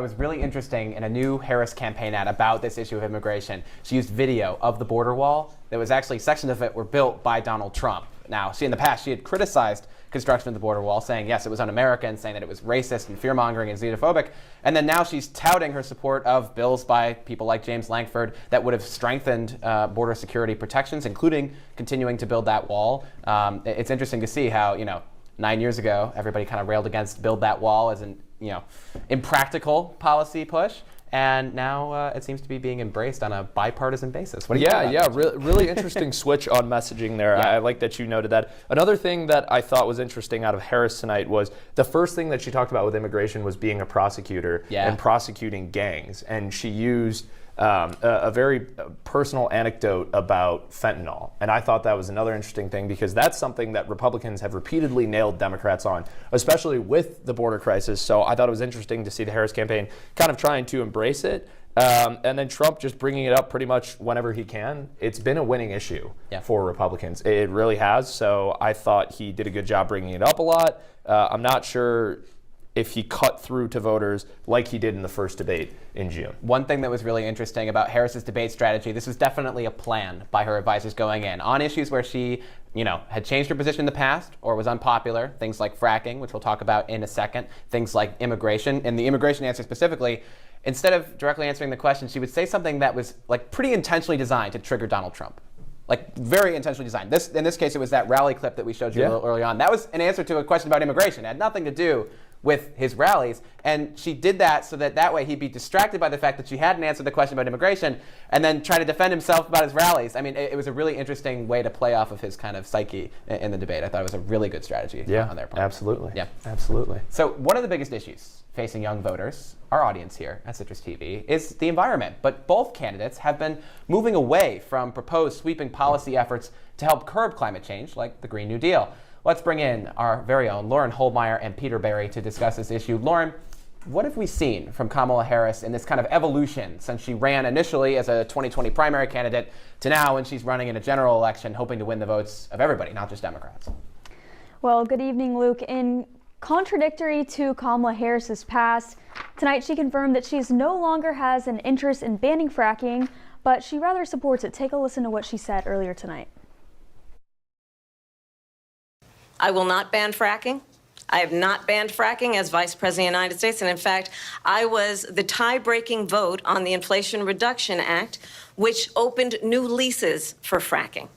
It was really interesting in a new Harris campaign ad about this issue of immigration. She used video of the border wall that was actually, sections of it were built by Donald Trump. Now, in the past, she had criticized construction of the border wall, saying, yes, it was un-American, saying that it was racist and fear-mongering and xenophobic. And then now she's touting her support of bills by people like James Lankford that would have strengthened border security protections, including continuing to build that wall. It's interesting to see how, 9 years ago, everybody kind of railed against build that wall as an impractical policy push. And now it seems to be being embraced on a bipartisan basis. What do you think about that? Really interesting switch on messaging there. I like that you noted that. Another thing that I thought was interesting out of Harris tonight was the first thing that she talked about with immigration was being a prosecutor and prosecuting gangs. And she used a very personal anecdote about fentanyl. And I thought that was another interesting thing because that's something that Republicans have repeatedly nailed Democrats on, especially with the border crisis. So I thought it was interesting to see the Harris campaign kind of trying to embrace it. And then Trump just bringing it up pretty much whenever he can. It's been a winning issue for Republicans. It really has. So I thought he did a good job bringing it up a lot. I'm not sure if he cut through to voters like he did in the first debate in June. One thing that was really interesting about Harris's debate strategy, this was definitely a plan by her advisors going in on issues where she, had changed her position in the past or was unpopular, things like fracking, which we'll talk about in a second, things like immigration. And the immigration answer specifically, instead of directly answering the question, she would say something that was pretty intentionally designed to trigger Donald Trump. Very intentionally designed. In this case, it was that rally clip that we showed you a little early on. That was an answer to a question about immigration. It had nothing to do with his rallies, and she did that so that way he'd be distracted by the fact that she hadn't answered the question about immigration and then try to defend himself about his rallies. I mean, it was a really interesting way to play off of his kind of psyche in the debate. I thought it was a really good strategy on their part. Absolutely. Yeah, absolutely. So one of the biggest issues facing young voters, our audience here at Citrus TV, is the environment. But both candidates have been moving away from proposed sweeping policy efforts to help curb climate change, like the Green New Deal. Let's bring in our very own Lauren Holdmeyer and Peter Berry to discuss this issue. Lauren, what have we seen from Kamala Harris in this kind of evolution since she ran initially as a 2020 primary candidate to now when she's running in a general election hoping to win the votes of everybody, not just Democrats? Well, good evening, Luke. In contradictory to Kamala Harris's past, tonight she confirmed that she no longer has an interest in banning fracking, but she rather supports it. Take a listen to what she said earlier tonight. I will not ban fracking. I have not banned fracking as Vice President of the United States. And in fact, I was the tie-breaking vote on the Inflation Reduction Act, which opened new leases for fracking.